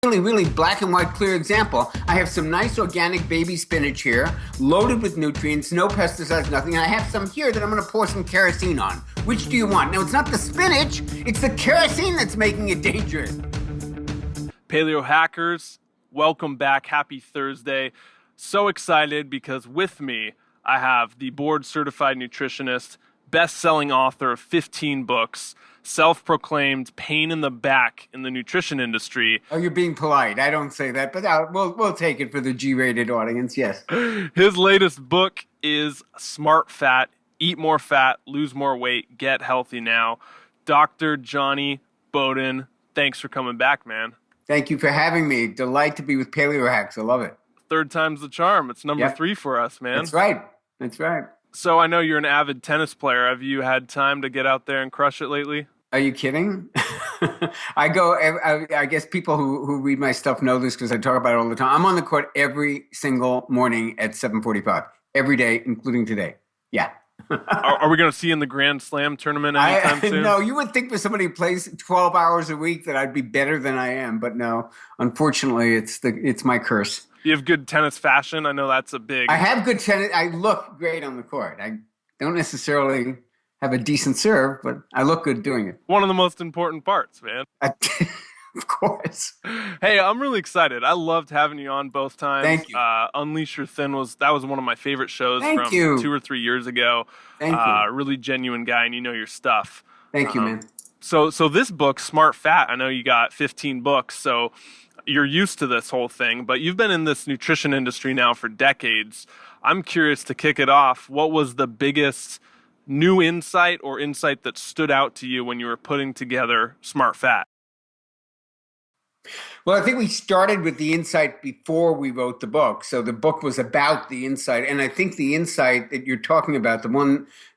Really, really black and white, clear example. I have some nice organic baby spinach here, loaded with nutrients, no pesticides, nothing. And I have some here that I'm going to pour some kerosene on. Which do you want? Now, it's not the spinach, it's the kerosene that's making it dangerous. Paleohackers, welcome back. Happy Thursday. So excited because with me, I have the board-certified nutritionist, best-selling author of 15 books, self-proclaimed pain in the back in the nutrition industry. Oh, you're being polite. I don't say that, but we'll take it for the G-rated audience, yes. His latest book is Smart Fat, Eat More Fat, Lose More Weight, Get Healthy Now. Dr. Jonny Bowden, thanks for coming back, man. Thank you for having me. Delight to be with Paleohacks. I love it. Third time's the charm. It's number 3 for us, man. That's right. That's right. So I know you're an avid tennis player. Have you had time to get out there and crush it lately? Are you kidding? I guess people who read my stuff know this because I talk about it all the time. I'm on the court every single morning at 7:45, every day, including today. Yeah. Are we going to see you in the Grand Slam tournament anytime soon? No, you would think for somebody who plays 12 hours a week that I'd be better than I am. But no, unfortunately, it's my curse. You have good tennis fashion. I know that's a big... I have good tennis. I look great on the court. I don't necessarily have a decent serve, but I look good doing it. One of the most important parts, man. Of course. Hey, I'm really excited. I loved having you on both times. Thank you. Unleash Your Thin was one of my favorite shows from you. 2 or 3 years ago. Thank you. Really genuine guy, and you know your stuff. Thank you, man. So this book, Smart Fat, I know you got 15 books, so you're used to this whole thing, but you've been in this nutrition industry now for decades. I'm curious to kick it off. What was the biggest new insight or insight that stood out to you when you were putting together Smart Fat? Well, I think we started with the insight before we wrote the book. So the book was about the insight. And I think the insight that you're talking about, the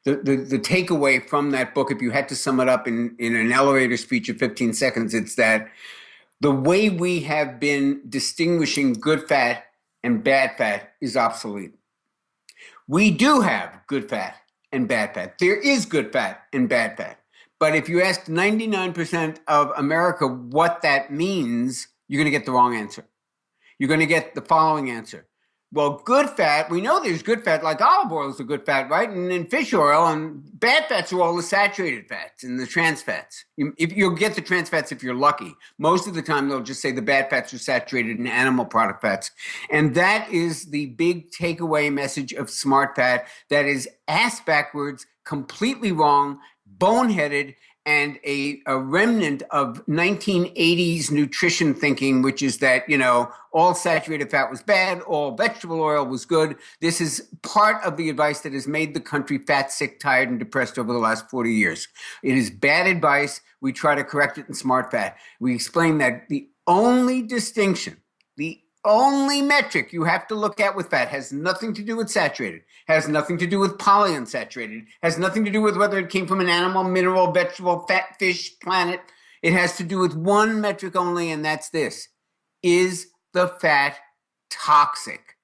takeaway from that book, if you had to sum it up in an elevator speech of 15 seconds, it's that the way we have been distinguishing good fat and bad fat is obsolete. We do have good fat and bad fat. There is good fat and bad fat. But if you ask 99% of America what that means, you're going to get the wrong answer. You're going to get the following answer. Well, good fat, we know there's good fat, like olive oil is a good fat, right? And then fish oil, and bad fats are all the saturated fats and the trans fats. You'll get the trans fats if you're lucky. Most of the time, they'll just say the bad fats are saturated in animal product fats. And that is the big takeaway message of Smart Fat. That is ass backwards, completely wrong, boneheaded, and a remnant of 1980s nutrition thinking, which is that, all saturated fat was bad, all vegetable oil was good. This is part of the advice that has made the country fat, sick, tired, and depressed over the last 40 years. It is bad advice. We try to correct it in Smart Fat. We explain that the only distinction, the only metric you have to look at with fat has nothing to do with saturated, has nothing to do with polyunsaturated, has nothing to do with whether it came from an animal, mineral, vegetable, fat, fish, planet. It has to do with one metric only, and that's this. Is the fat toxic?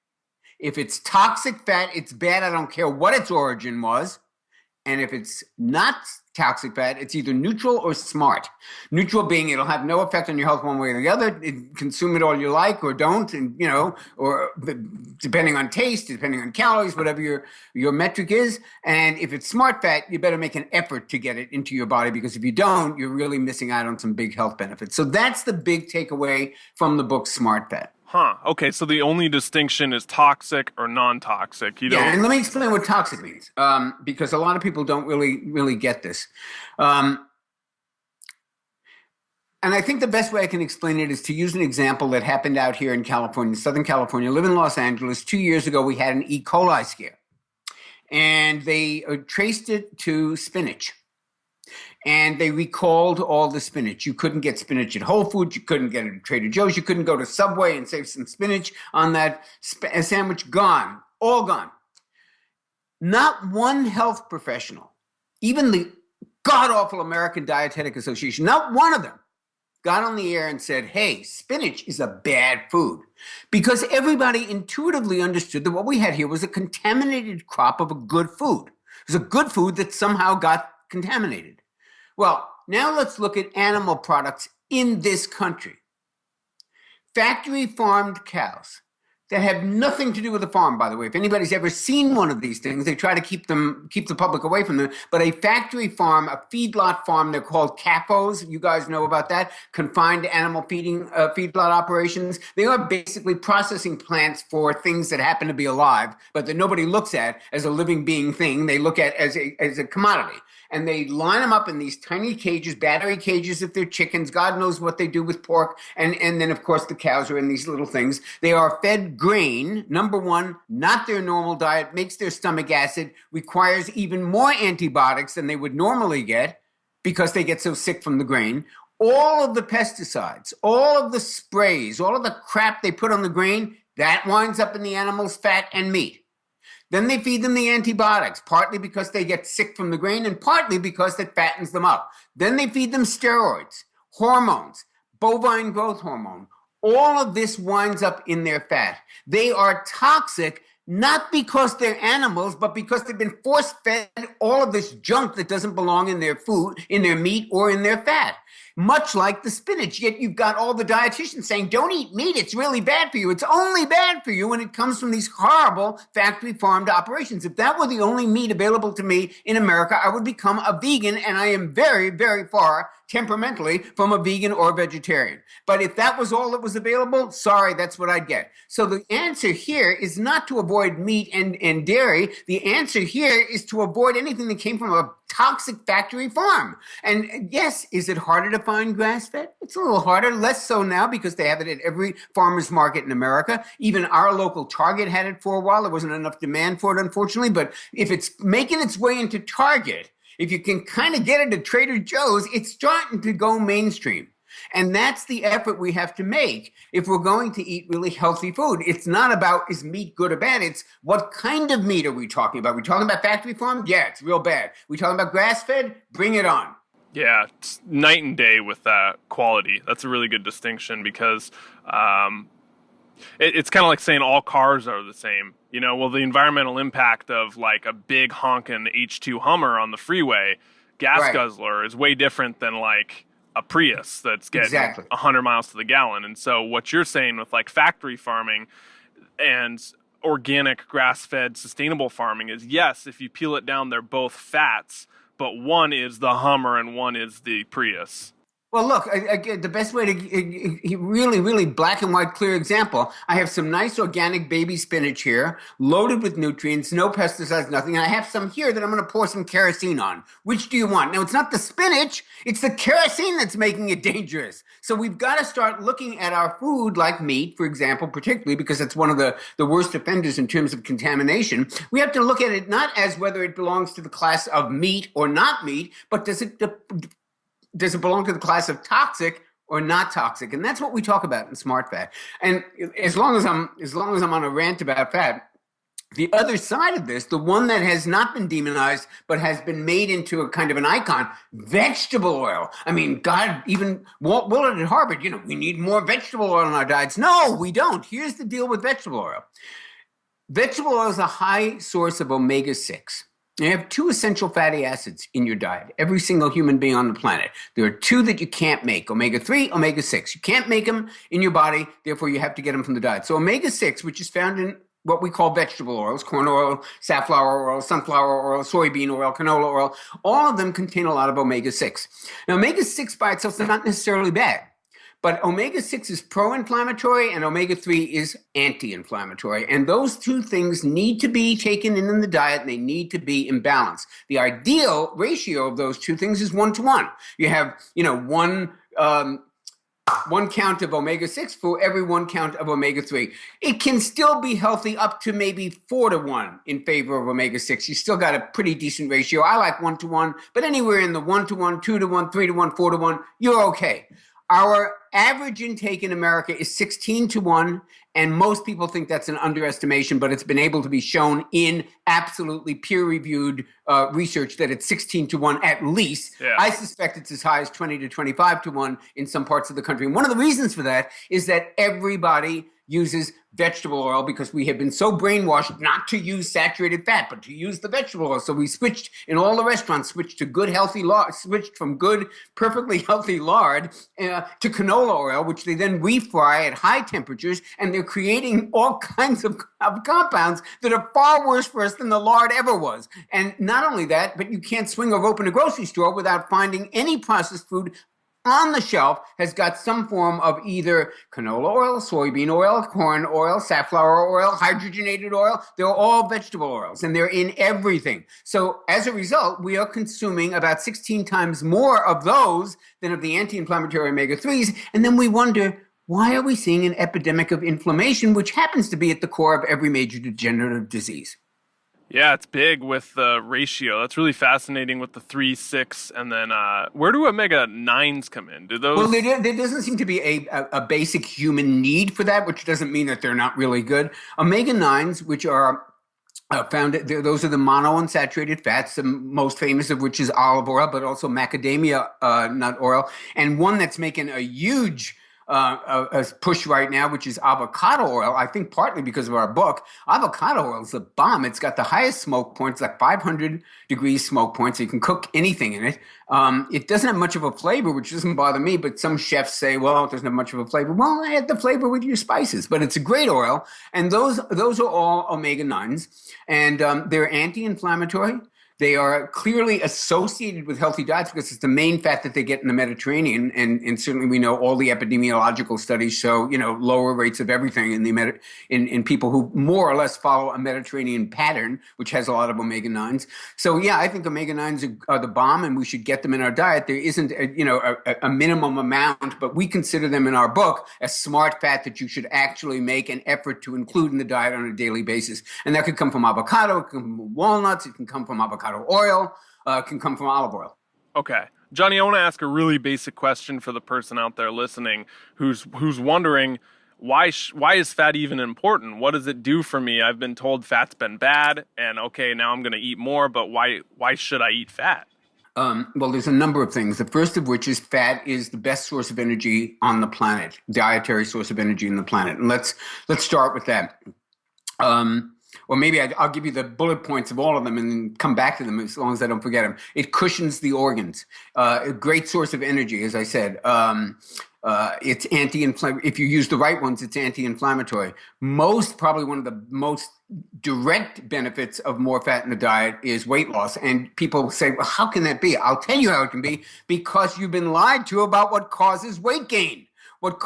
If it's toxic fat, it's bad. I don't care what its origin was. And if it's not toxic fat, it's either neutral or smart. Neutral being it'll have no effect on your health one way or the other. Consume it all you like or don't, and or depending on taste, depending on calories, whatever your metric is. And if it's smart fat, you better make an effort to get it into your body, because if you don't, you're really missing out on some big health benefits. So that's the big takeaway from the book Smart Fat. Okay, so the only distinction is toxic or non-toxic. Yeah, and let me explain what toxic means, because a lot of people don't really get this. And I think the best way I can explain it is to use an example that happened out here in California, Southern California. I live in Los Angeles. 2 years ago, we had an E. coli scare, and they traced it to spinach. And they recalled all the spinach. You couldn't get spinach at Whole Foods. You couldn't get it at Trader Joe's. You couldn't go to Subway and save some spinach on that sandwich. Gone. All gone. Not one health professional, even the god-awful American Dietetic Association, not one of them got on the air and said, hey, spinach is a bad food. Because everybody intuitively understood that what we had here was a contaminated crop of a good food. It was a good food that somehow got contaminated. Well, now let's look at animal products in this country. factory farmed cows that have nothing to do with the farm, by the way. If anybody's ever seen one of these things, they try to keep the public away from them. But a factory farm, a feedlot farm, they're called CAFOs. You guys know about that, confined animal feeding feedlot operations. They are basically processing plants for things that happen to be alive, but that nobody looks at as a living being thing. They look at as a commodity. And they line them up in these tiny cages, battery cages if they're chickens. God knows what they do with pork. And then, of course, the cows are in these little things. They are fed grain, number one, not their normal diet, makes their stomach acid, requires even more antibiotics than they would normally get because they get so sick from the grain. All of the pesticides, all of the sprays, all of the crap they put on the grain, that winds up in the animal's fat and meat. Then they feed them the antibiotics, partly because they get sick from the grain and partly because it fattens them up. Then they feed them steroids, hormones, bovine growth hormone. All of this winds up in their fat. They are toxic not because they're animals, but because they've been force-fed all of this junk that doesn't belong in their food, in their meat, or in their fat. Much like the spinach, yet you've got all the dietitians saying, don't eat meat, it's really bad for you. It's only bad for you when it comes from these horrible factory farmed operations. If that were the only meat available to me in America, I would become a vegan, and I am very, very far temperamentally from a vegan or vegetarian. But if that was all that was available, sorry, that's what I'd get. So the answer here is not to avoid meat and dairy. The answer here is to avoid anything that came from a toxic factory farm. And yes, is it harder to find grass-fed? It's a little harder, less so now because they have it at every farmer's market in America. Even our local Target had it for a while. There wasn't enough demand for it, unfortunately. But if it's making its way into Target, if you can kind of get it at Trader Joe's, it's starting to go mainstream. And that's the effort we have to make if we're going to eat really healthy food. It's not about is meat good or bad. It's what kind of meat are we talking about? Are we talking about factory farm? Yeah, it's real bad. We talking about grass-fed? Bring it on. Yeah, it's night and day with that quality. That's a really good distinction because it's kind of like saying all cars are the same. You know, well, the environmental impact of like a big honking H2 Hummer on the freeway, gas guzzler, is way different than like a Prius that's getting 100 miles to the gallon. And so what you're saying with like factory farming and organic grass-fed sustainable farming is, yes, if you peel it down, they're both fats, but one is the Hummer and one is the Prius. Well, look, again, the best way to really, really black and white, clear example. I have some nice organic baby spinach here, loaded with nutrients, no pesticides, nothing. And I have some here that I'm going to pour some kerosene on. Which do you want? Now, it's not the spinach, it's the kerosene that's making it dangerous. So we've got to start looking at our food like meat, for example, particularly because it's one of the worst offenders in terms of contamination. We have to look at it not as whether it belongs to the class of meat or not meat, but does it belong to the class of toxic or not toxic? And that's what we talk about in Smart Fat. And as long as I'm on a rant about fat, the other side of this, the one that has not been demonized but has been made into a kind of an icon, vegetable oil. I mean, God, even Walt Willard at Harvard, we need more vegetable oil in our diets. No, we don't. Here's the deal with vegetable oil. Vegetable oil is a high source of omega-6. You have two essential fatty acids in your diet, every single human being on the planet. There are two that you can't make, omega-3, omega-6. You can't make them in your body, therefore you have to get them from the diet. So omega-6, which is found in what we call vegetable oils, corn oil, safflower oil, sunflower oil, soybean oil, canola oil, all of them contain a lot of omega-6. Now, omega-6 by itself is not necessarily bad. But omega-6 is pro-inflammatory and omega-3 is anti-inflammatory. And those two things need to be taken in the diet and they need to be in balance. The ideal ratio of those two things is 1-to-1. You have, one count of omega-6 for every 1 count of omega-3. It can still be healthy up to maybe 4-to-1 in favor of omega-6. You still got a pretty decent ratio. I like 1-to-1, but anywhere in the 1-to-1, 2-to-1, 3-to-1, 4-to-1, you're okay. Our average intake in America is 16-to-1, and most people think that's an underestimation, but it's been able to be shown in absolutely peer-reviewed research that it's 16-to-1 at least. Yeah. I suspect it's as high as 20 to 25-to-1 in some parts of the country. And one of the reasons for that is that everybody uses vegetable oil because we have been so brainwashed not to use saturated fat, but to use the vegetable oil. So we switched in all the restaurants, switched to good, healthy lard, switched from good, perfectly healthy lard to canola oil, which they then refry at high temperatures, and they're creating all kinds of compounds that are far worse for us than the lard ever was. And not only that, but you can't swing or open a grocery store without finding any processed food on the shelf has got some form of either canola oil, soybean oil, corn oil, safflower oil, hydrogenated oil. They're all vegetable oils, and they're in everything. So as a result, we are consuming about 16 times more of those than of the anti-inflammatory omega-3s. And then we wonder, why are we seeing an epidemic of inflammation, which happens to be at the core of every major degenerative disease? Yeah, it's big with the ratio. That's really fascinating with the 3, 6, and then where do omega-9s come in? Do Well, those? there doesn't seem to be a basic human need for that, which doesn't mean that they're not really good. Omega-9s, which are found, those are the monounsaturated fats, the most famous of which is olive oil, but also macadamia nut oil. And one that's making a huge a push right now, which is avocado oil. I think partly because of our book. Avocado oil is a bomb. It's got the highest smoke points, like 500 degrees smoke points. So you can cook anything in it. It doesn't have much of a flavor, which doesn't bother me. But some chefs say, well, it doesn't have much of a flavor. Well, add the flavor with your spices. But it's a great oil. And those are all omega-9s. And they're anti-inflammatory. They are clearly associated with healthy diets because it's the main fat that they get in the Mediterranean. And certainly we know all the epidemiological studies show, lower rates of everything in people who more or less follow a Mediterranean pattern, which has a lot of omega-9s. So, yeah, I think omega-9s are the bomb, and we should get them in our diet. There isn't, a minimum amount, but we consider them in our book as smart fat that you should actually make an effort to include in the diet on a daily basis. And that could come from avocado, it can come from walnuts, it can come from avocado oil, can come from olive oil. Okay. Jonny, I want to ask a really basic question for the person out there listening who's wondering why is fat even important? What does it do for me? I've been told fat's been bad, and okay, now I'm going to eat more, but why should I eat fat? Well, there's a number of things. The first of which is fat is the best source of energy on the planet, dietary source of energy on the planet. And let's start with that. Or maybe I'll give you the bullet points of all of them and then come back to them as long as I don't forget them. It cushions the organs. A great source of energy, as I said. It's anti-inflammatory. If you use the right ones, it's anti-inflammatory. Probably one of the most direct benefits of more fat in the diet is weight loss. And people say, well, how can that be? I'll tell you how it can be, because you've been lied to about what causes weight gain. What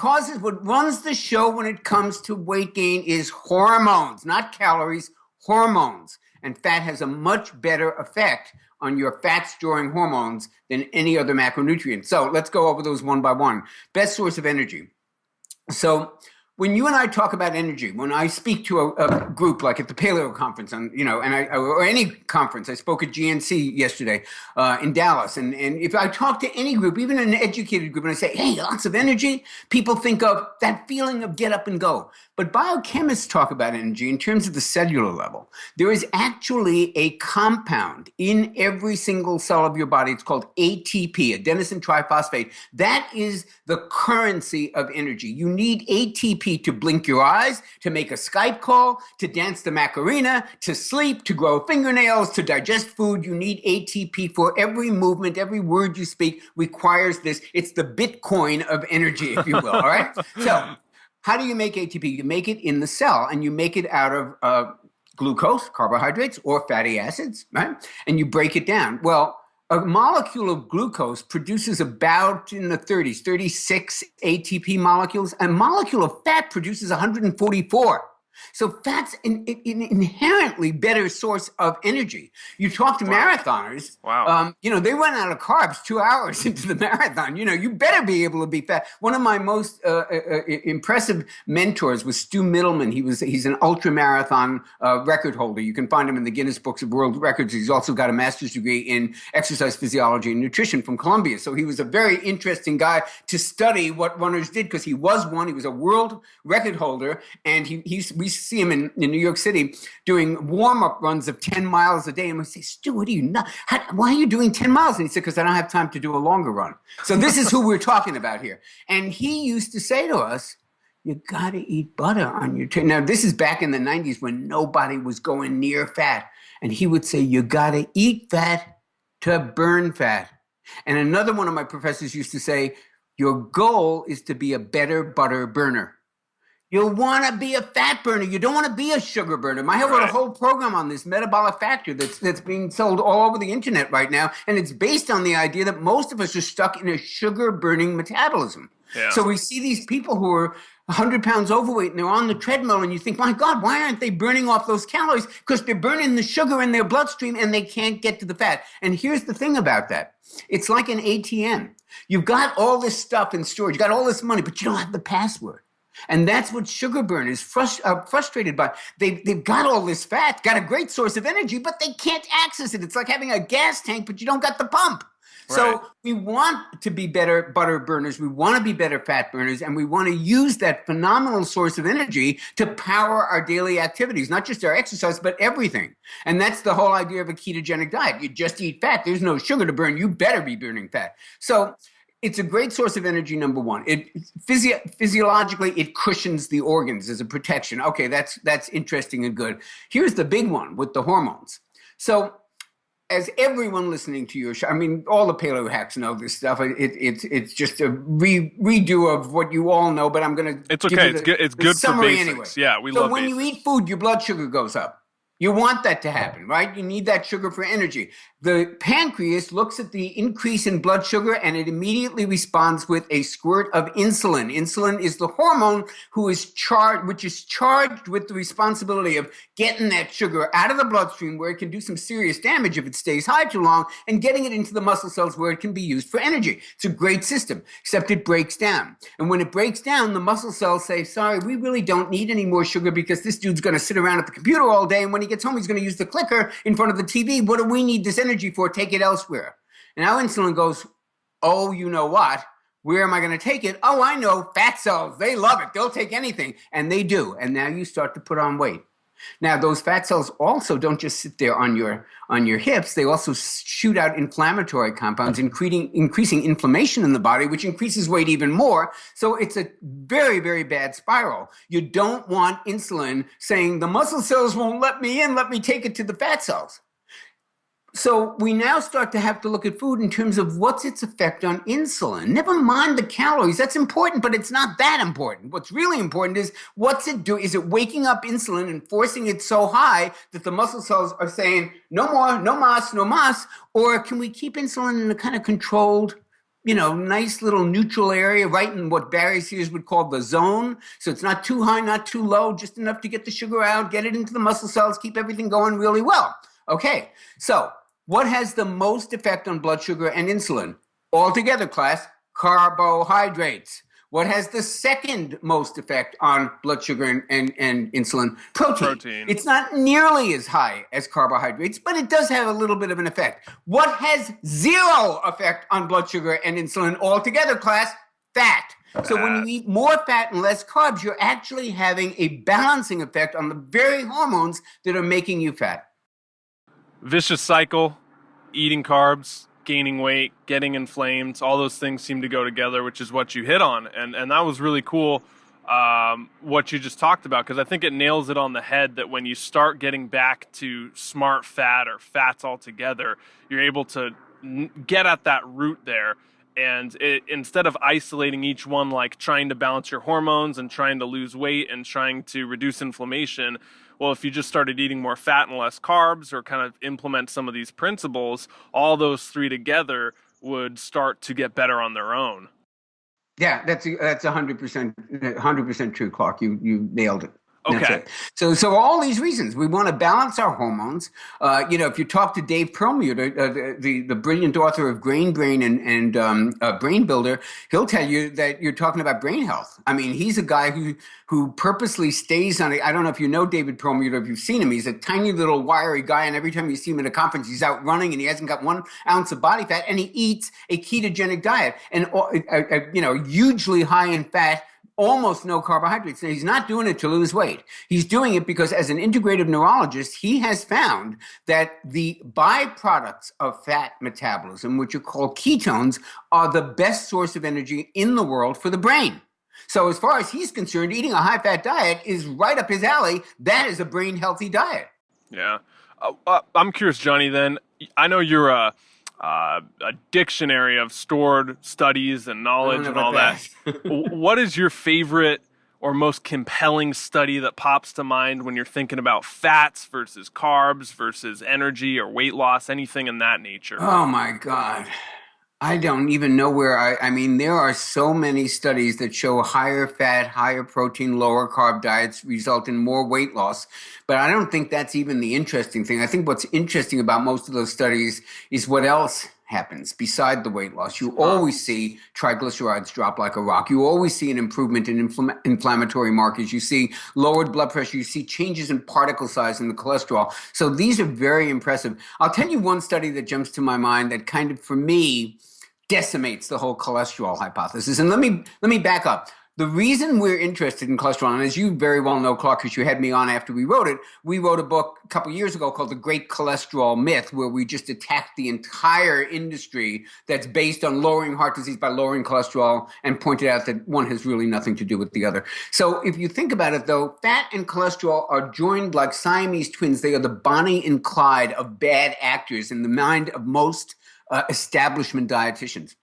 runs the show when it comes to weight gain is hormones, not calories, hormones. And fat has a much better effect on your fat-storing hormones than any other macronutrient. So let's go over those one by one. Best source of energy. So when you and I talk about energy, when I speak to a group like at the Paleo conference, or any conference, I spoke at GNC yesterday in Dallas, and if I talk to any group, even an educated group, and I say, hey, lots of energy, people think of that feeling of get up and go. But biochemists talk about energy in terms of the cellular level. There is actually a compound in every single cell of your body. It's called ATP, adenosine triphosphate. That is the currency of energy. You need ATP to blink your eyes, to make a Skype call, to dance the Macarena, to sleep, to grow fingernails, to digest food. You need ATP for every movement. Every word you speak requires this. It's the Bitcoin of energy, if you will. All right? So how do you make ATP? You make it in the cell, and you make it out of glucose, carbohydrates, or fatty acids, right? And you break it down. Well, a molecule of glucose produces about in the 36 ATP molecules. A molecule of fat produces 144. So fat's an inherently better source of energy. You talk to marathoners, Wow. They run out of carbs 2 hours into the marathon. You better be able to be fat. One of my most impressive mentors was Stu Middleman. He's an ultra marathon record holder. You can find him in the Guinness Books of World Records. He's also got a master's degree in exercise physiology and nutrition from Columbia. So he was a very interesting guy to study what runners did, because he was one. He was a world record holder, and we see him in New York City doing warm-up runs of 10 miles a day. And we say, Stu, what are you not? Why are you doing 10 miles? And he said, because I don't have time to do a longer run. So this is who we're talking about here. And he used to say to us, you got to eat butter on your toast. Now, this is back in the 90s when nobody was going near fat. And he would say, you got to eat fat to burn fat. And another one of my professors used to say, your goal is to be a better butter burner. You want to be a fat burner. You don't want to be a sugar burner. I wrote a whole program on this metabolic factor that's being sold all over the internet right now. And it's based on the idea that most of us are stuck in a sugar burning metabolism. Yeah. So we see these people who are 100 pounds overweight and they're on the treadmill and you think, my God, why aren't they burning off those calories? Because they're burning the sugar in their bloodstream and they can't get to the fat. And here's the thing about that. It's like an ATM. You've got all this stuff in storage. You got all this money, but you don't have the password. And that's what sugar burners frustrated by. They've got all this fat, got a great source of energy, but they can't access it. It's like having a gas tank, but you don't got the pump. Right. So we want to be better butter burners. We want to be better fat burners. And we want to use that phenomenal source of energy to power our daily activities, not just our exercise, but everything. And that's the whole idea of a ketogenic diet. You just eat fat. There's no sugar to burn. You better be burning fat. So it's a great source of energy, number one. Physiologically, it cushions the organs as a protection. Okay, that's interesting and good. Here's the big one with the hormones. So as everyone listening to your show, I mean, all the Paleohacks know this stuff. It's just a redo of what you all know, but I'm going to It's okay. It's good for basics. Anyway. Yeah, we love basics. So when you eat food, your blood sugar goes up. You want that to happen, right? You need that sugar for energy. The pancreas looks at the increase in blood sugar and it immediately responds with a squirt of insulin. Insulin is the hormone which is charged with the responsibility of getting that sugar out of the bloodstream where it can do some serious damage if it stays high too long and getting it into the muscle cells where it can be used for energy. It's a great system, except it breaks down. And when it breaks down, the muscle cells say, sorry, we really don't need any more sugar because this dude's going to sit around at the computer all day and when he gets home, he's going to use the clicker in front of the TV. What do we need this energy for? Take it elsewhere. And now insulin goes, oh, you know what? Where am I going to take it? Oh, I know, fat cells. They love it. They'll take anything. And they do. And now you start to put on weight. Now, those fat cells also don't just sit there on your hips. They also shoot out inflammatory compounds, increasing inflammation in the body, which increases weight even more. So it's a very, very bad spiral. You don't want insulin saying, the muscle cells won't let me in, let me take it to the fat cells. So we now start to have to look at food in terms of what's its effect on insulin. Never mind the calories. That's important, but it's not that important. What's really important is what's it do? Is it waking up insulin and forcing it so high that the muscle cells are saying, no more, no mas, no mas? Or can we keep insulin in a kind of controlled, nice little neutral area, right in what Barry Sears would call the zone? So it's not too high, not too low, just enough to get the sugar out, get it into the muscle cells, keep everything going really well. Okay, so what has the most effect on blood sugar and insulin? Altogether, class, carbohydrates. What has the second most effect on blood sugar and insulin? Protein. It's not nearly as high as carbohydrates, but it does have a little bit of an effect. What has zero effect on blood sugar and insulin altogether, class? Fat. So when you eat more fat and less carbs, you're actually having a balancing effect on the very hormones that are making you fat. Vicious cycle, eating carbs, gaining weight, getting inflamed, all those things seem to go together, which is what you hit on. And that was really cool, what you just talked about, because I think it nails it on the head that when you start getting back to smart fat or fats altogether, you're able to get at that root there. And instead of isolating each one, like trying to balance your hormones and trying to lose weight and trying to reduce inflammation, well, if you just started eating more fat and less carbs or kind of implement some of these principles, all those three together would start to get better on their own. Yeah, that's 100% true, Clark. You nailed it. Okay. So all these reasons, we want to balance our hormones. If you talk to Dave Perlmutter, the brilliant author of Brain Brain and Brain Builder, he'll tell you that you're talking about brain health. I mean, he's a guy who purposely stays on it. I don't know if you know David Perlmutter, if you've seen him. He's a tiny little wiry guy, and every time you see him at a conference, he's out running, and he hasn't got 1 ounce of body fat, and he eats a ketogenic diet, and hugely high in fat, almost no carbohydrates. Now, he's not doing it to lose weight. He's doing it because as an integrative neurologist, he has found that the byproducts of fat metabolism, which are called ketones, are the best source of energy in the world for the brain. So as far as he's concerned, eating a high-fat diet is right up his alley. That is a brain-healthy diet. Yeah. I'm curious, Johnny, then. I know you're a dictionary of stored studies and I don't knowledge know and about all that. that. What is your favorite or most compelling study that pops to mind when you're thinking about fats versus carbs versus energy or weight loss, anything in that nature? Oh my God. I don't even know where I mean, there are so many studies that show higher fat, higher protein, lower carb diets result in more weight loss. But I don't think that's even the interesting thing. I think what's interesting about most of those studies is what else happens beside the weight loss. You Huh. always see triglycerides drop like a rock. You always see an improvement in inflammatory markers. You see lowered blood pressure. You see changes in particle size in the cholesterol. So these are very impressive. I'll tell you one study that jumps to my mind that kind of, for me, decimates the whole cholesterol hypothesis. And let me back up. The reason we're interested in cholesterol, and as you very well know, Clark, because you had me on after we wrote it, we wrote a book a couple years ago called The Great Cholesterol Myth, where we just attacked the entire industry that's based on lowering heart disease by lowering cholesterol and pointed out that one has really nothing to do with the other. So if you think about it, though, fat and cholesterol are joined like Siamese twins. They are the Bonnie and Clyde of bad actors in the mind of most establishment dietitians.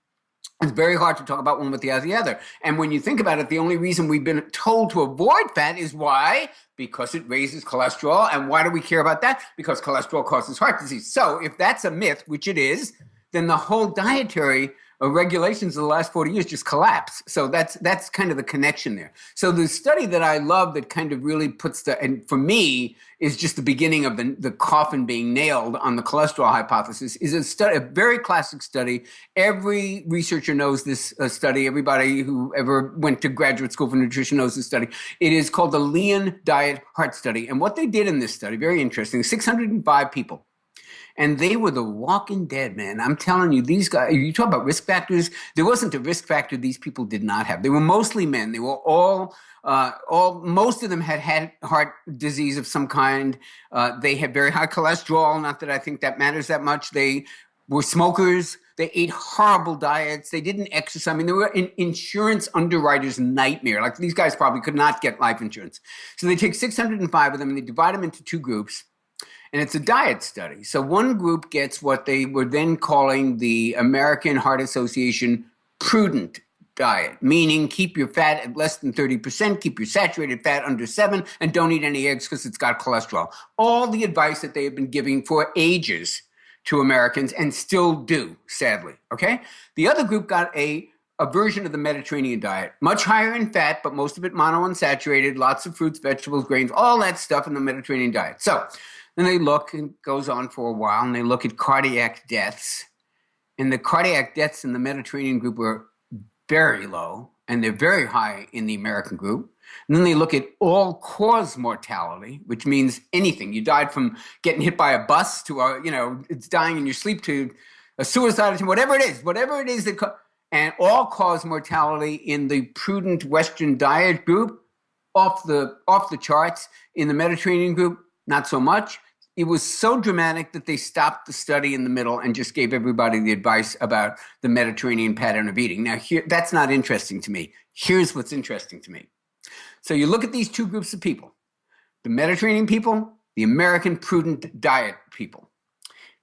It's very hard to talk about one without the other. And when you think about it, the only reason we've been told to avoid fat is why? Because it raises cholesterol. And why do we care about that? Because cholesterol causes heart disease. So if that's a myth, which it is, then the whole dietary regulations of the last 40 years just collapse. So that's kind of the connection there. So the study that I love that kind of really puts and for me is just the beginning of the coffin being nailed on the cholesterol hypothesis, is a very classic study. Every researcher knows this study. Everybody who ever went to graduate school for nutrition knows this study. It is called the Lean Diet Heart Study. And what they did in this study, very interesting, 605 people. And they were the walking dead, man. I'm telling you, these guys, you talk about risk factors. There wasn't a risk factor these people did not have. They were mostly men. They were most of them had heart disease of some kind. They had very high cholesterol. Not that I think that matters that much. They were smokers. They ate horrible diets. They didn't exercise. I mean, they were an insurance underwriter's nightmare. Like these guys probably could not get life insurance. So they take 605 of them and they divide them into two groups. And it's a diet study. So one group gets what they were then calling the American Heart Association prudent diet, meaning keep your fat at less than 30%, keep your saturated fat under 7, and don't eat any eggs because it's got cholesterol. All the advice that they have been giving for ages to Americans and still do, sadly. Okay? The other group got a version of the Mediterranean diet, much higher in fat, but most of it monounsaturated, lots of fruits, vegetables, grains, all that stuff in the Mediterranean diet. So then they look, and it goes on for a while, and they look at cardiac deaths. And the cardiac deaths in the Mediterranean group were very low, and they're very high in the American group. And then they look at all-cause mortality, which means anything. You died from getting hit by a bus to it's dying in your sleep to a suicide attempt, whatever it is and all-cause mortality in the prudent Western diet group, off the charts. In the Mediterranean group, not so much. It was so dramatic that they stopped the study in the middle and just gave everybody the advice about the Mediterranean pattern of eating. Now, that's not interesting to me. Here's what's interesting to me. So you look at these two groups of people, the Mediterranean people, the American prudent diet people,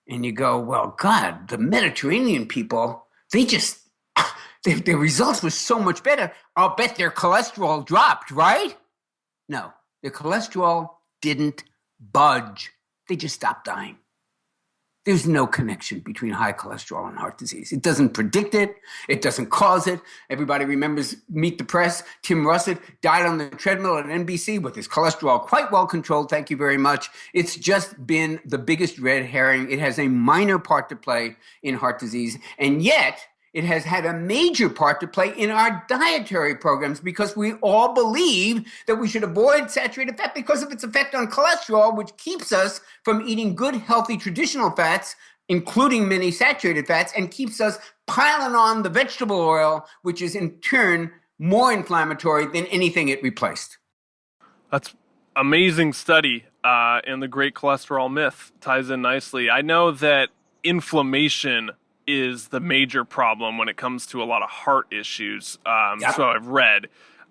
and you go, well, God, the Mediterranean people, their results were so much better. I'll bet their cholesterol dropped, right? No, their cholesterol didn't budge. They just stop dying. There's no connection between high cholesterol and heart disease. It doesn't predict it. It doesn't cause it. Everybody remembers Meet the Press. Tim Russert died on the treadmill at NBC with his cholesterol quite well controlled. Thank you very much. It's just been the biggest red herring. It has a minor part to play in heart disease. And yet, it has had a major part to play in our dietary programs because we all believe that we should avoid saturated fat because of its effect on cholesterol, which keeps us from eating good, healthy, traditional fats, including many saturated fats, and keeps us piling on the vegetable oil, which is in turn more inflammatory than anything it replaced. That's amazing study, and the great cholesterol myth ties in nicely. I know that inflammation is the major problem when it comes to a lot of heart issues. Yep. So I've read.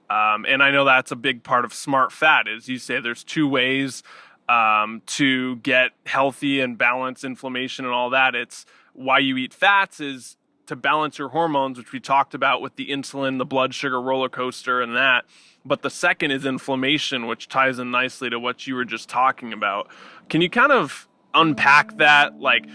And I know that's a big part of smart fat. Is you say there's two ways to get healthy and balance inflammation and all that. It's why you eat fats is to balance your hormones, which we talked about with the insulin, the blood sugar roller coaster, and that. But the second is inflammation, which ties in nicely to what you were just talking about. Can you kind of unpack that, like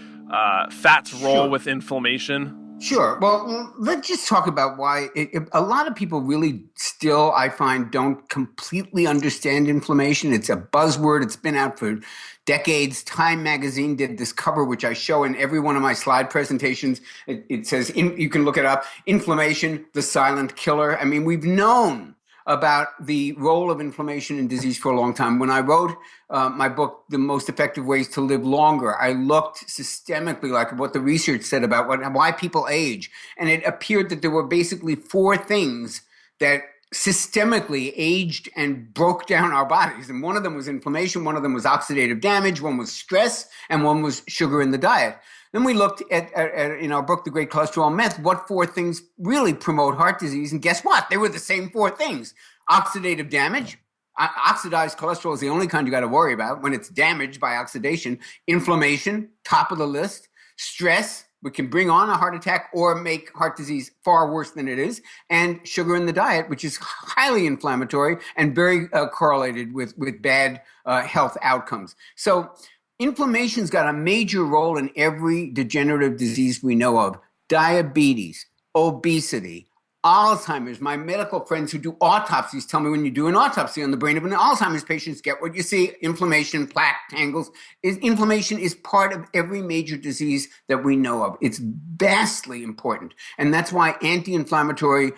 fat's role Sure. with inflammation? Sure. Well, let's just talk about why a lot of people really still, I find, don't completely understand inflammation. It's a buzzword. It's been out for decades. Time magazine did this cover, which I show in every one of my slide presentations. It says, you can look it up, inflammation, the silent killer. I mean, we've known about the role of inflammation in disease for a long time. When I wrote my book, The Most Effective Ways to Live Longer, I looked systemically like what the research said about why people age. And it appeared that there were basically four things that systemically aged and broke down our bodies. And one of them was inflammation, one of them was oxidative damage, one was stress, and one was sugar in the diet. Then we looked at in our book, The Great Cholesterol Myth, what four things really promote heart disease. And guess what? They were the same four things. Oxidative damage. Oxidized cholesterol is the only kind you got to worry about when it's damaged by oxidation. Inflammation, top of the list. Stress, which can bring on a heart attack or make heart disease far worse than it is. And sugar in the diet, which is highly inflammatory and very correlated with bad health outcomes. So inflammation's got a major role in every degenerative disease we know of. Diabetes, obesity, Alzheimer's. My medical friends who do autopsies tell me when you do an autopsy on the brain of an Alzheimer's patient, get what you see, inflammation, plaque, tangles. Inflammation is part of every major disease that we know of. It's vastly important. And that's why anti-inflammatory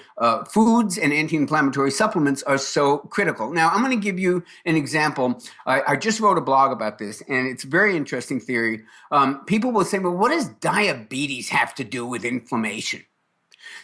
foods and anti-inflammatory supplements are so critical. Now, I'm going to give you an example. I just wrote a blog about this, and it's a very interesting theory. People will say, well, what does diabetes have to do with inflammation?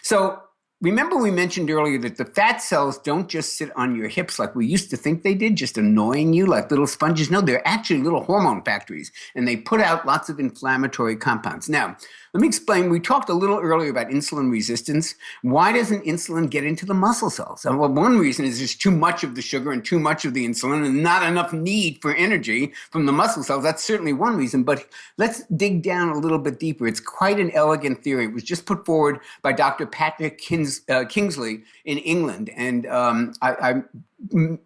So remember we mentioned earlier that the fat cells don't just sit on your hips like we used to think they did, just annoying you like little sponges. No, they're actually little hormone factories, and they put out lots of inflammatory compounds. Now, let me explain. We talked a little earlier about insulin resistance. Why doesn't insulin get into the muscle cells? Well, one reason is there's too much of the sugar and too much of the insulin and not enough need for energy from the muscle cells. That's certainly one reason, but let's dig down a little bit deeper. It's quite an elegant theory. It was just put forward by Dr. Patrick Kingsley in England, and I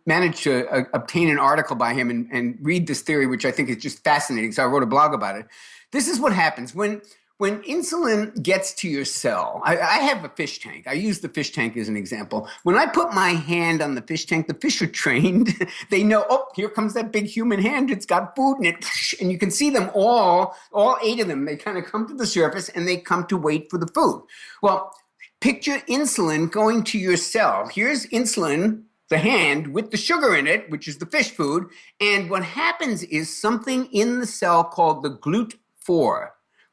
managed to obtain an article by him and read this theory, which I think is just fascinating. So I wrote a blog about it. This is what happens when insulin gets to your cell. I have a fish tank. I use the fish tank as an example. When I put my hand on the fish tank, the fish are trained. They know, oh, here comes that big human hand. It's got food in it. And you can see them all 8 of them. They kind of come to the surface and they come to wait for the food. Well, picture insulin going to your cell. Here's insulin, the hand with the sugar in it, which is the fish food. And what happens is something in the cell called the GLUT4,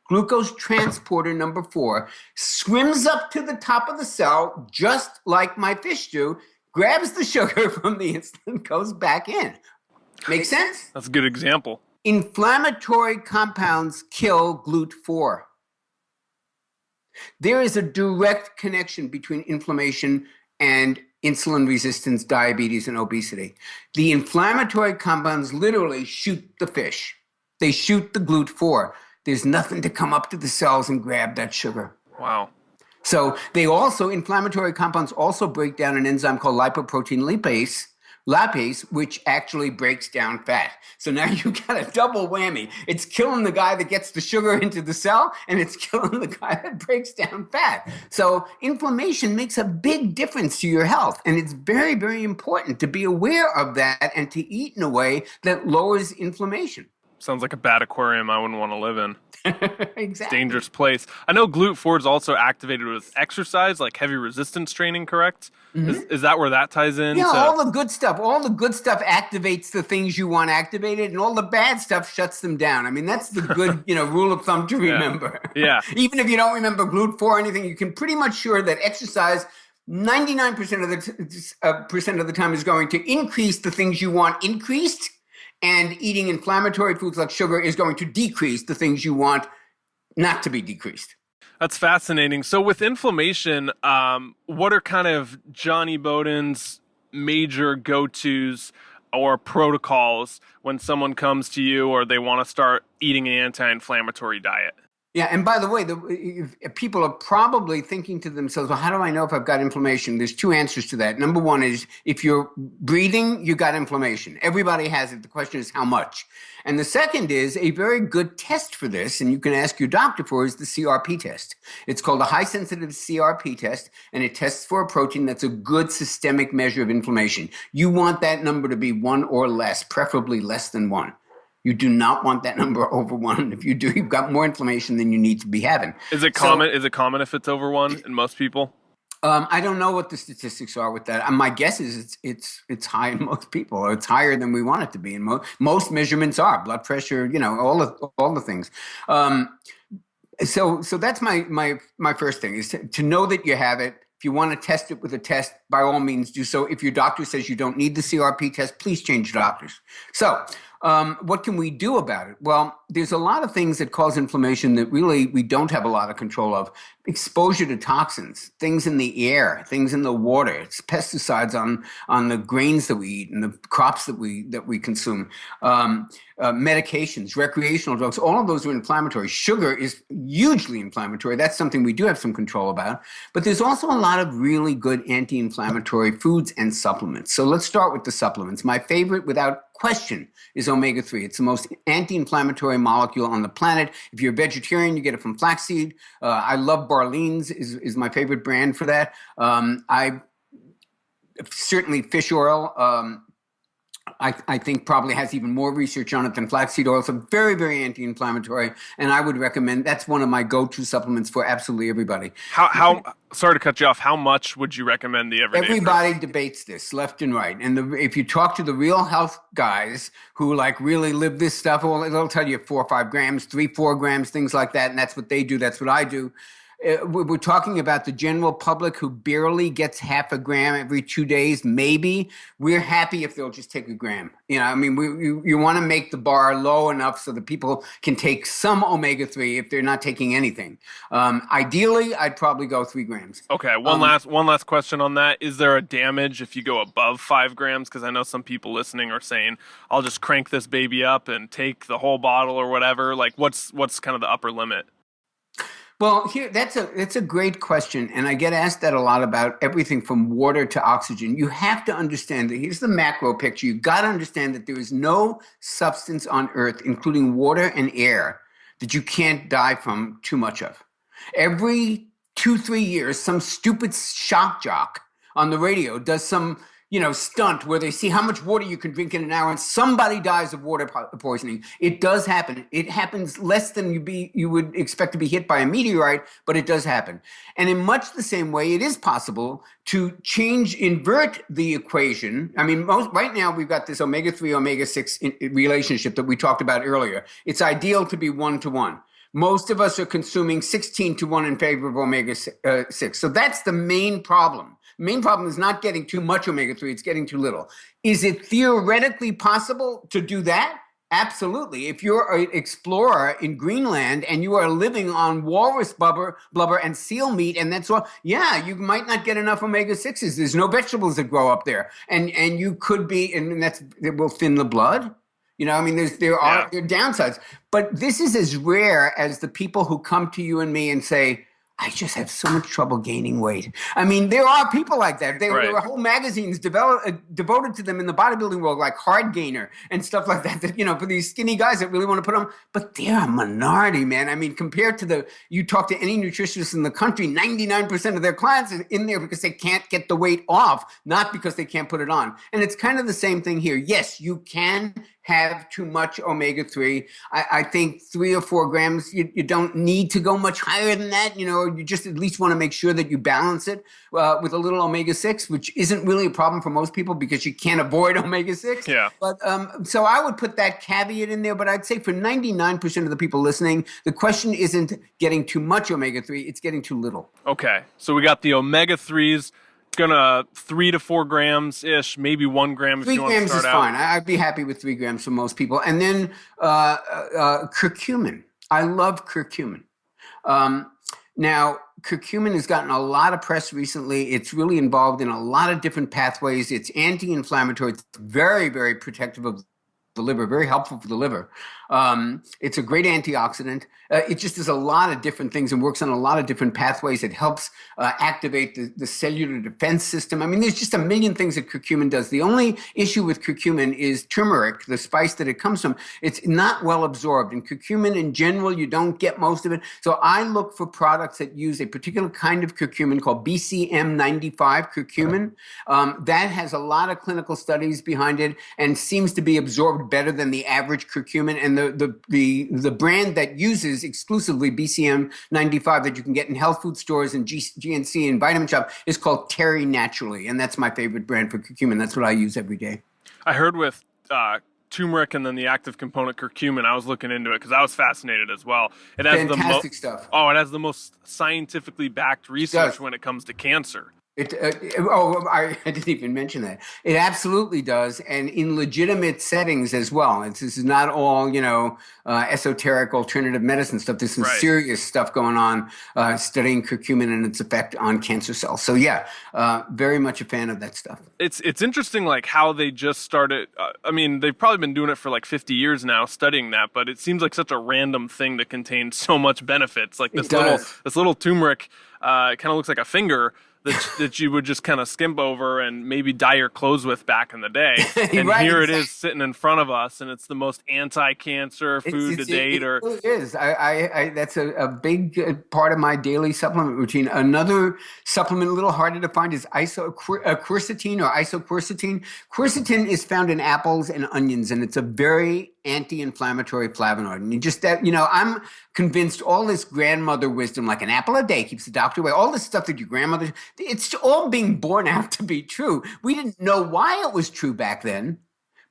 glucose transporter number 4, swims up to the top of the cell, just like my fish do, grabs the sugar from the insulin, goes back in. Make sense? That's a good example. Inflammatory compounds kill GLUT4. There is a direct connection between inflammation and insulin resistance, diabetes, and obesity. The inflammatory compounds literally shoot the fish. They shoot the GLUT4. There's nothing to come up to the cells and grab that sugar. Wow. So inflammatory compounds also break down an enzyme called lipoprotein lipase, which actually breaks down fat. So now you've got a double whammy. It's killing the guy that gets the sugar into the cell, and it's killing the guy that breaks down fat. So inflammation makes a big difference to your health, and it's very, very important to be aware of that and to eat in a way that lowers inflammation. Sounds like a bad aquarium I wouldn't want to live in. Exactly. Dangerous place. I know GLUT4 is also activated with exercise, like heavy resistance training, correct? Mm-hmm. Is that where that ties in? Yeah, all the good stuff. All the good stuff activates the things you want activated, and all the bad stuff shuts them down. I mean, that's the good, rule of thumb to remember. Yeah. Even if you don't remember GLUT4 or anything, you can pretty much sure that exercise 99% of the time is going to increase the things you want increased, and eating inflammatory foods like sugar is going to decrease the things you want not to be decreased. That's fascinating. So with inflammation, what are kind of Jonny Bowden's major go-tos or protocols when someone comes to you or they want to start eating an anti-inflammatory diet? Yeah, and by the way, if people are probably thinking to themselves, well, how do I know if I've got inflammation? There's two answers to that. Number one is if you're breathing, you got inflammation. Everybody has it. The question is how much. And the second is a very good test for this, and you can ask your doctor for, is the CRP test. It's called a high sensitive CRP test, and it tests for a protein that's a good systemic measure of inflammation. You want that number to be 1 or less, preferably less than 1. You do not want that number over 1. If you do, you've got more inflammation than you need to be having. Is it common? Is it common if it's over 1 in most people? I don't know what the statistics are with that. My guess is it's high in most people, or it's higher than we want it to be. And most measurements are blood pressure, all the things. So that's my first thing is to know that you have it. If you want to test it with a test, by all means do so. If your doctor says you don't need the CRP test, please change doctors. So what can we do about it? Well, there's a lot of things that cause inflammation that really we don't have a lot of control of. Exposure to toxins, things in the air, things in the water, it's pesticides on the grains that we eat and the crops that we consume, medications, recreational drugs, all of those are inflammatory. Sugar is hugely inflammatory. That's something we do have some control about. But there's also a lot of really good anti-inflammatory foods and supplements. So let's start with the supplements. My favorite, without question, is omega-3. It's the most anti-inflammatory molecule on the planet. If you're a vegetarian, you get it from flaxseed. I love Barlean's is my favorite brand for that. I certainly fish oil. I think probably has even more research on it than flaxseed oil. So very, very anti-inflammatory. And I would recommend, that's one of my go-to supplements for absolutely everybody. How sorry to cut you off. How much would you recommend the everyday? Everybody debates this left and right. And if you talk to the real health guys who like really live this stuff, well, they'll tell you 4 or 5 grams, 3, 4 grams, things like that. And that's what they do. That's what I do. We're talking about the general public who barely gets half a gram every 2 days, maybe. We're happy if they'll just take a gram. I mean, you want to make the bar low enough so that people can take some omega-3 if they're not taking anything. Ideally, I'd probably go 3 grams. Okay, one last question on that. Is there a damage if you go above 5 grams? Because I know some people listening are saying, I'll just crank this baby up and take the whole bottle or whatever. Like, what's kind of the upper limit? Well, that's a great question, and I get asked that a lot about everything from water to oxygen. You have to understand that here's the macro picture. You've got to understand that there is no substance on Earth, including water and air, that you can't die from too much of. Every 2-3 years, some stupid shock jock on the radio does some stunt where they see how much water you can drink in an hour and somebody dies of water poisoning. It does happen. It happens less than you would expect to be hit by a meteorite, but it does happen. And in much the same way, it is possible to invert the equation. I mean, right now we've got this omega-3, omega-6 relationship that we talked about earlier. It's ideal to be 1-to-1. Most of us are consuming 16-to-1 in favor of omega-6. So that's the main problem. The main problem is not getting too much omega-3, it's getting too little. Is it theoretically possible to do that? Absolutely. If you're an explorer in Greenland and you are living on walrus blubber and seal meat and that's all, yeah, you might not get enough omega-6s. There's no vegetables that grow up there. And you could be, and it will thin the blood. I mean, there are downsides. But this is as rare as the people who come to you and me and say, I just have so much trouble gaining weight. I mean, there are people like that. There are whole magazines devoted to them in the bodybuilding world, like Hard Gainer and stuff like that, for these skinny guys that really want to put on. But they're a minority, man. I mean, compared to you talk to any nutritionist in the country, 99% of their clients are in there because they can't get the weight off, not because they can't put it on. And it's kind of the same thing here. Yes, you can have too much omega-3. I think 3 or 4 grams, you don't need to go much higher than that. You just at least want to make sure that you balance it with a little omega-6, which isn't really a problem for most people because you can't avoid omega-6. Yeah. But so I would put that caveat in there. But I'd say for 99% of the people listening, the question isn't getting too much omega-3, it's getting too little. Okay. So we got the omega-3s. Gonna 3 to 4 grams ish, maybe 1 gram if you want to start out. 3 grams is fine. I'd be happy with 3 grams for most people. And then curcumin. I love curcumin. Now, curcumin has gotten a lot of press recently. It's really involved in a lot of different pathways. It's anti-inflammatory. It's very, very protective of the liver, very helpful for the liver. It's a great antioxidant. It just does a lot of different things and works on a lot of different pathways. It helps activate the cellular defense system. I mean, there's just a million things that curcumin does. The only issue with curcumin is turmeric, the spice that it comes from. It's not well absorbed. And curcumin in general, you don't get most of it. So I look for products that use a particular kind of curcumin called BCM 95 curcumin. That has a lot of clinical studies behind it and seems to be absorbed better than the average curcumin. And the brand that uses exclusively BCM 95 that you can get in health food stores and GNC and Vitamin Shop is called Terry Naturally. And that's my favorite brand for curcumin. That's what I use every day. I heard with turmeric and then the active component curcumin, I was looking into it because I was fascinated as well. It has Fantastic stuff. It has the most scientifically backed research when it comes to cancer. I didn't even mention that. It absolutely does, and in legitimate settings as well. This is not all, esoteric alternative medicine stuff. There's some serious stuff going on studying curcumin and its effect on cancer cells. So yeah, very much a fan of that stuff. It's interesting, like how they just started. I mean, they've probably been doing it for like 50 years now, studying that. But it seems like such a random thing that contains so much benefits. Like this little turmeric, kind of looks like a finger. That you would just kind of skimp over and maybe dye your clothes with back in the day. And here it is sitting in front of us, and it's the most anti-cancer food to date. It really is. That's a big part of my daily supplement routine. Another supplement a little harder to find is quercetin or isoquercetin. Quercetin is found in apples and onions, and it's a very anti-inflammatory flavonoid. And I'm convinced all this grandmother wisdom, like an apple a day keeps the doctor away, all this stuff that your grandmother, it's all being borne out to be true. We didn't know why it was true back then.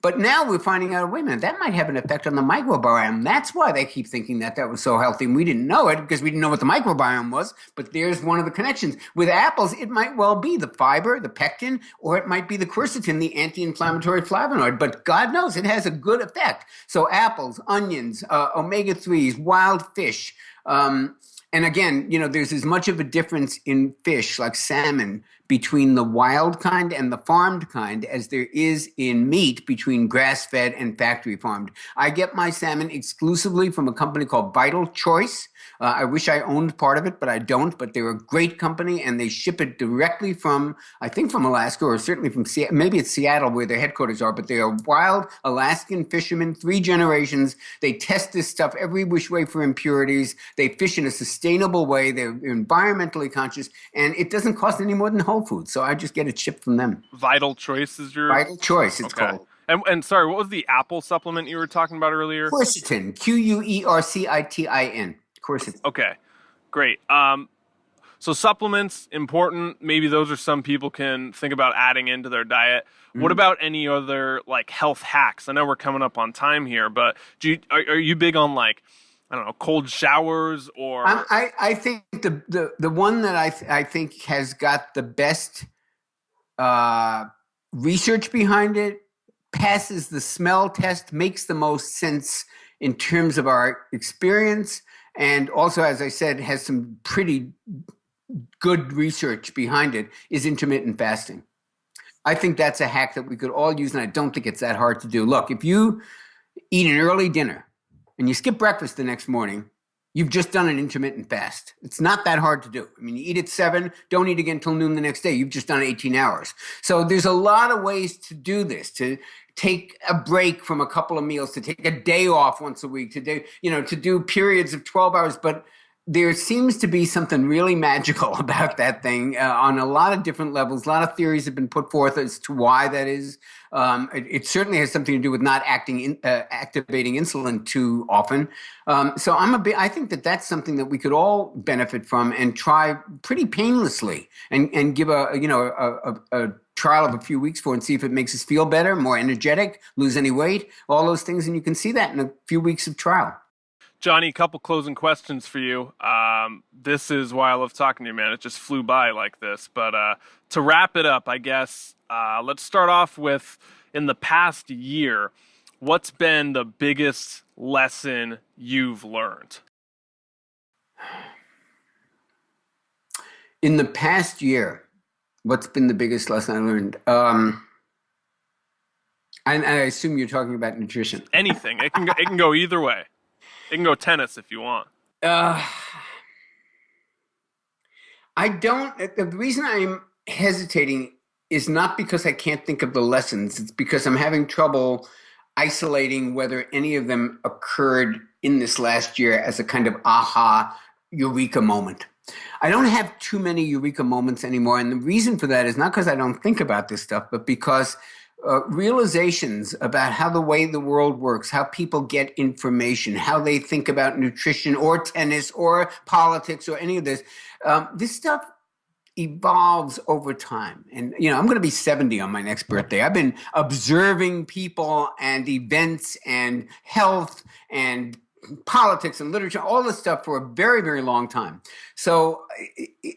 But now we're finding out, wait a minute, that might have an effect on the microbiome. That's why they keep thinking that was so healthy. And we didn't know it because we didn't know what the microbiome was. But there's one of the connections. With apples, it might well be the fiber, the pectin, or it might be the quercetin, the anti-inflammatory flavonoid. But God knows it has a good effect. So apples, onions, omega-3s, wild fish. And again, there's as much of a difference in fish like salmon between the wild kind and the farmed kind as there is in meat between grass-fed and factory farmed. I get my salmon exclusively from a company called Vital Choice. I wish I owned part of it, but I don't. But they're a great company, and they ship it directly from, I think, from Alaska, or certainly from Seattle. Maybe it's Seattle where their headquarters are, but they are wild Alaskan fishermen, 3 generations. They test this stuff every which way for impurities. They fish in a sustainable way. They're environmentally conscious, and it doesn't cost any more than Whole Foods. So I just get it shipped from them. Vital Choice is your... Vital Choice, it's called. And sorry, what was the apple supplement you were talking about earlier? Quercetin, Quercitin. Quercetin. Okay, great. So supplements, important. Maybe those are some people can think about adding into their diet. Mm-hmm. What about any other like health hacks? I know we're coming up on time here, but are you big on like, I don't know, cold showers or? I think the one that I think has got the best research behind it, passes the smell test, makes the most sense in terms of our experience, and also, as I said, has some pretty good research behind it, is intermittent fasting. I think that's a hack that we could all use, and I don't think it's that hard to do. Look, if you eat an early dinner and you skip breakfast the next morning, you've just done an intermittent fast. It's not that hard to do. I mean, you eat at 7, don't eat again until noon the next day. You've just done 18 hours. So there's a lot of ways to do this, to take a break from a couple of meals, to take a day off once a week, to do periods of 12 hours. But there seems to be something really magical about that thing on a lot of different levels. A lot of theories have been put forth as to why that is. It certainly has something to do with not activating insulin too often. So I think that's something that we could all benefit from and try pretty painlessly and give a trial of a few weeks for and see if it makes us feel better, more energetic, lose any weight, all those things. And you can see that in a few weeks of trial. Johnny, a couple closing questions for you. This is why I love talking to you, man. It just flew by like this. But to wrap it up, I guess, let's start off with, in the past year, what's been the biggest lesson you've learned? In the past year, what's been the biggest lesson I learned? And I assume you're talking about nutrition. Anything. It can go either way. It can go tennis if you want. Uh, I don't, the reason I'm hesitating is not because I can't think of the lessons. It's because I'm having trouble isolating whether any of them occurred in this last year as a kind of aha eureka moment. I don't have too many eureka moments anymore. And the reason for that is not because I don't think about this stuff, but because realizations about how the way the world works, how people get information, how they think about nutrition or tennis or politics or any of this, this stuff evolves over time. And, I'm going to be 70 on my next birthday. I've been observing people and events and health and politics and literature, all this stuff for a very, very long time. So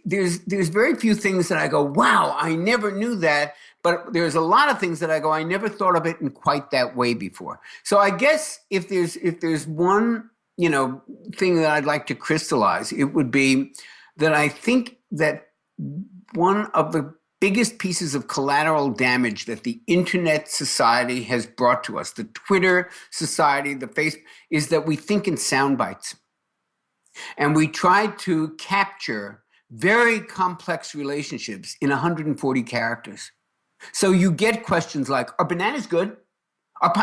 there's very few things that I go, wow, I never knew that. But there's a lot of things that I go, I never thought of it in quite that way before. So I guess if there's one, thing that I'd like to crystallize, it would be that I think that one of the biggest pieces of collateral damage that the internet society has brought to us, the Twitter society, the Facebook, is that we think in sound bites. And we try to capture very complex relationships in 140 characters. So you get questions like, are bananas good?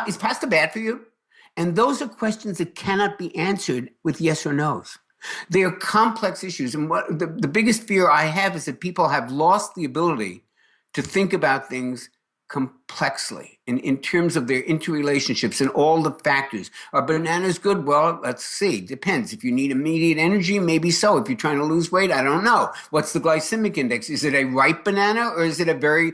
Is pasta bad for you? And those are questions that cannot be answered with yes or no's. They are complex issues. And what the biggest fear I have is that people have lost the ability to think about things complexly in terms of their interrelationships and all the factors. Are bananas good? Well, let's see. Depends. If you need immediate energy, maybe so. If you're trying to lose weight, I don't know. What's the glycemic index? Is it a ripe banana or is it a very,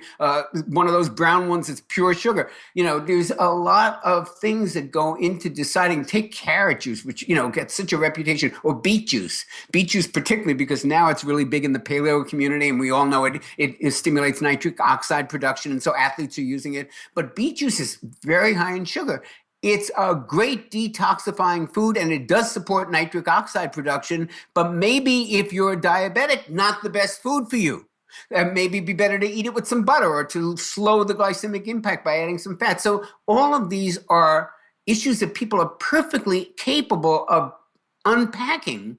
one of those brown ones that's pure sugar? There's a lot of things that go into deciding. Take carrot juice, which, gets such a reputation, or beet juice. Beet juice particularly because now it's really big in the paleo community and we all know it stimulates nitric oxide production and so athletes are using it. But beet juice is very high in sugar. It's a great detoxifying food and it does support nitric oxide production, but maybe if you're diabetic, not the best food for you. Maybe it'd be better to eat it with some butter or to slow the glycemic impact by adding some fat. So all of these are issues that people are perfectly capable of unpacking,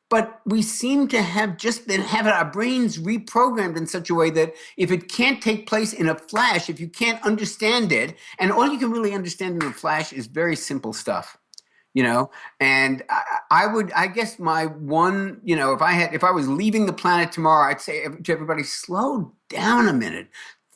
but we seem to have just been having our brains reprogrammed in such a way that if it can't take place in a flash, if you can't understand it, and all you can really understand in a flash is very simple stuff, and I guess my one, if I was leaving the planet tomorrow, I'd say to everybody, slow down a minute.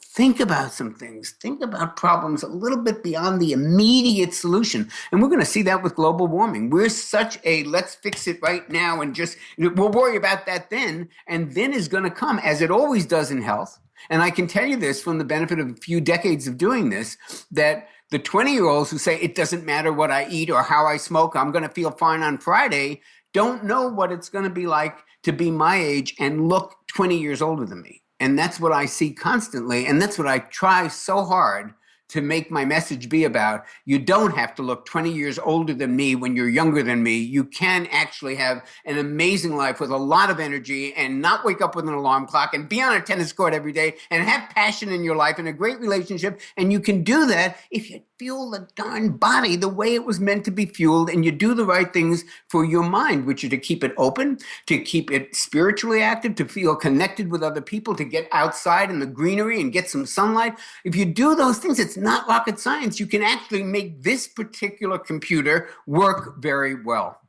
Think about some things. Think about problems a little bit beyond the immediate solution. And we're going to see that with global warming. We're such a let's fix it right now and just we'll worry about that then. And then is going to come, as it always does in health. And I can tell you this from the benefit of a few decades of doing this, that the 20-year-olds who say it doesn't matter what I eat or how I smoke, I'm going to feel fine on Friday, don't know what it's going to be like to be my age and look 20 years older than me. And that's what I see constantly. And that's what I try so hard to make my message be about. You don't have to look 20 years older than me when you're younger than me. You can actually have an amazing life with a lot of energy and not wake up with an alarm clock and be on a tennis court every day and have passion in your life and a great relationship. And you can do that if you fuel the darn body the way it was meant to be fueled and you do the right things for your mind, which are to keep it open, to keep it spiritually active, to feel connected with other people, to get outside in the greenery and get some sunlight. If you do those things, it's not rocket science. You can actually make this particular computer work very well.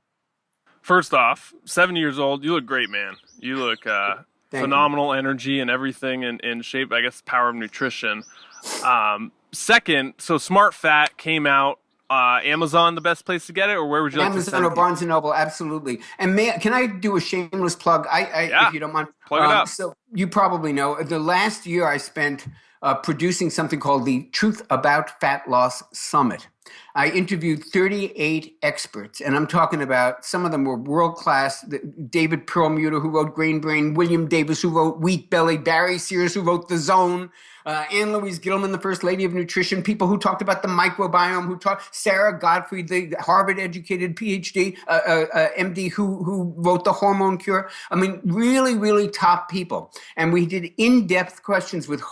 First off, 70 years old, you look great, man. You look phenomenal energy and everything in shape. I guess the power of nutrition. Second, so Smart Fat came out. Amazon, the best place to get it, or where would you like to send Amazon or Barnes and Noble, absolutely. And can I do a shameless plug? Yeah, if you don't mind. Plug it up. So you probably know the last year I spent producing something called the Truth About Fat Loss Summit. I interviewed 38 experts, and I'm talking about some of them were world class. David Perlmutter, who wrote Grain Brain, William Davis, who wrote Wheat Belly, Barry Sears, who wrote The Zone, Anne Louise Gilman, the first lady of nutrition, people who talked about the microbiome, who talked Sarah Godfrey, the Harvard-educated PhD, MD, who wrote The Hormone Cure. I mean, really, really top people. And we did in-depth questions with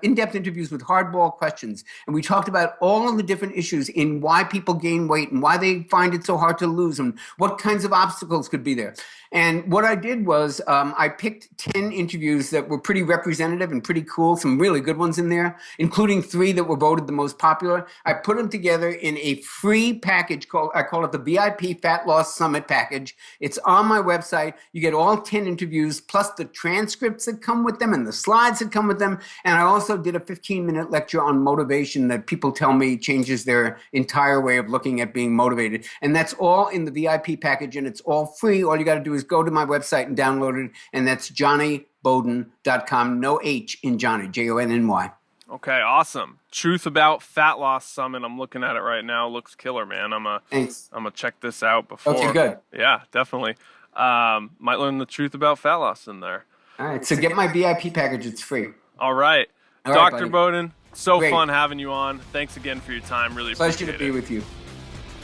in-depth interviews with hardball questions. And we talked about all of the different issues in why people gain weight and why they find it so hard to lose and what kinds of obstacles could be there. And what I did was I picked 10 interviews that were pretty representative and pretty cool, some really good ones in there, including 3 that were voted the most popular. I put them together in a free package I call it the VIP Fat Loss Summit package. It's on my website. You get all 10 interviews plus the transcripts that come with them and the slides that come with them. And I also did a 15-minute lecture on motivation that people tell me changes their entire way of looking at being motivated. And that's all in the VIP package, and it's all free. All you got to do is go to my website and download it, and that's JonnyBowden.com. No H in Johnny, Jonny. Okay, awesome. Truth About Fat Loss Summit. I'm looking at it right now. Looks killer, man. Thanks. I'm gonna check this out before. Okay, good. Yeah, definitely. Might learn the truth about fat loss in there. All right, so get my VIP package. It's free. All right. All right, Dr. buddy. Bowden, so Great. fun having you on. Thanks again for your time. Really Pleasure appreciate to be with you.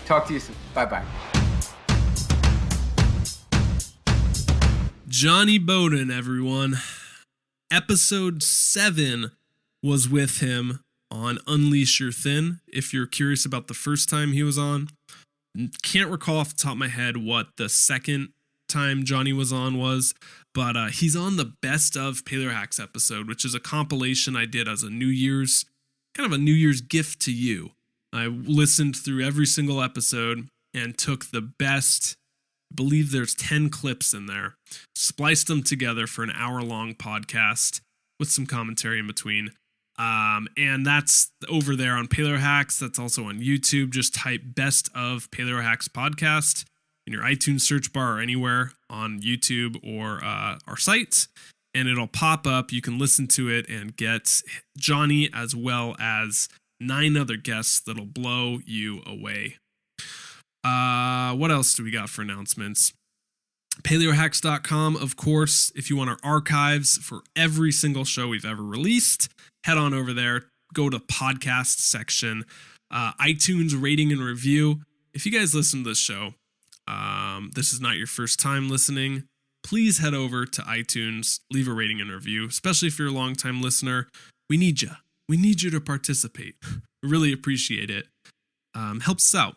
Talk to you soon. Bye-bye. Jonny Bowden, everyone. Episode 7 was with him on Unleash Your Thin. If you're curious about the first time he was on, can't recall off the top of my head what the second time Jonny was on was, but he's on the Best of Paleohacks episode, which is a compilation I did as a New Year's gift to you. I listened through every single episode and took the best, I believe there's 10 clips in there, spliced them together for an hour-long podcast with some commentary in between. And that's over there on Paleohacks. That's also on YouTube. Just type Best of Paleohacks podcast in your iTunes search bar or anywhere on YouTube or our site, and it'll pop up. You can listen to it and get Jonny as well as 9 other guests that'll blow you away. What else do we got for announcements? Paleohacks.com, of course. If you want our archives for every single show we've ever released, head on over there. Go to podcast section, iTunes rating and review. If you guys listen to this show, this is not your first time listening, please head over to iTunes, leave a rating and review, especially if you're a long-time listener. We need you. We need you to participate. We really appreciate it. Helps us out.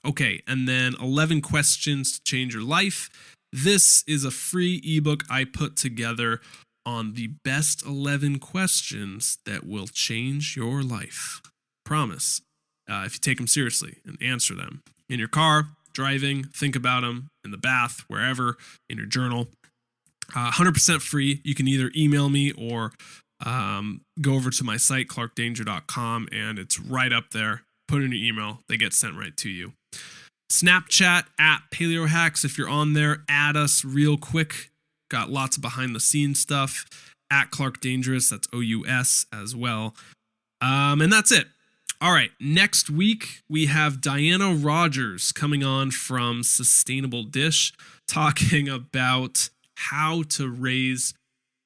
Okay, and then 11 questions to change your life. This is a free ebook I put together on the best 11 questions that will change your life. Promise. If you take them seriously and answer them. In your car, driving, think about them, in the bath, wherever, in your journal. 100% free. You can either email me or go over to my site, clarkdanger.com, and it's right up there. Put in your email. They get sent right to you. Snapchat at Paleohacks. If you're on there, add us real quick. Got lots of behind the scenes stuff. At Clark Dangerous. That's OUS as well. And that's it. All right. Next week, we have Diana Rogers coming on from Sustainable Dish, talking about how to raise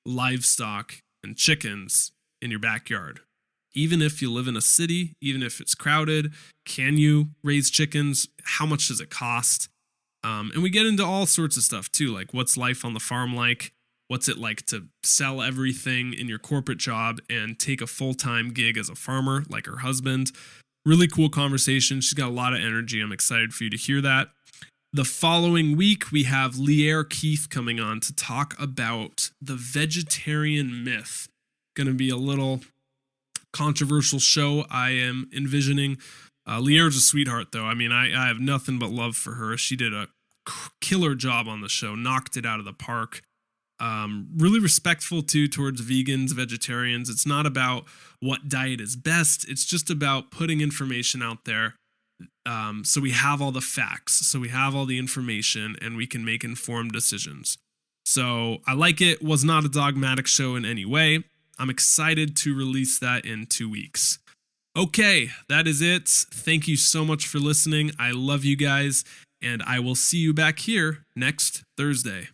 livestock and chickens in your backyard. Even if you live in a city, even if it's crowded, can you raise chickens? How much does it cost? And we get into all sorts of stuff too, like what's life on the farm like? What's it like to sell everything in your corporate job and take a full-time gig as a farmer, like her husband? Really cool conversation. She's got a lot of energy. I'm excited for you to hear that. The following week, we have Leaire Keith coming on to talk about the vegetarian myth. Going to be a little controversial show I am envisioning. Leaire's a sweetheart, though. I mean, I have nothing but love for her. She did a killer job on the show, knocked it out of the park. Really respectful, too, towards vegans, vegetarians. It's not about what diet is best. It's just about putting information out there so we have all the facts, so we have all the information, and we can make informed decisions. So I like it. Was not a dogmatic show in any way. I'm excited to release that in 2 weeks. Okay, that is it. Thank you so much for listening. I love you guys, and I will see you back here next Thursday.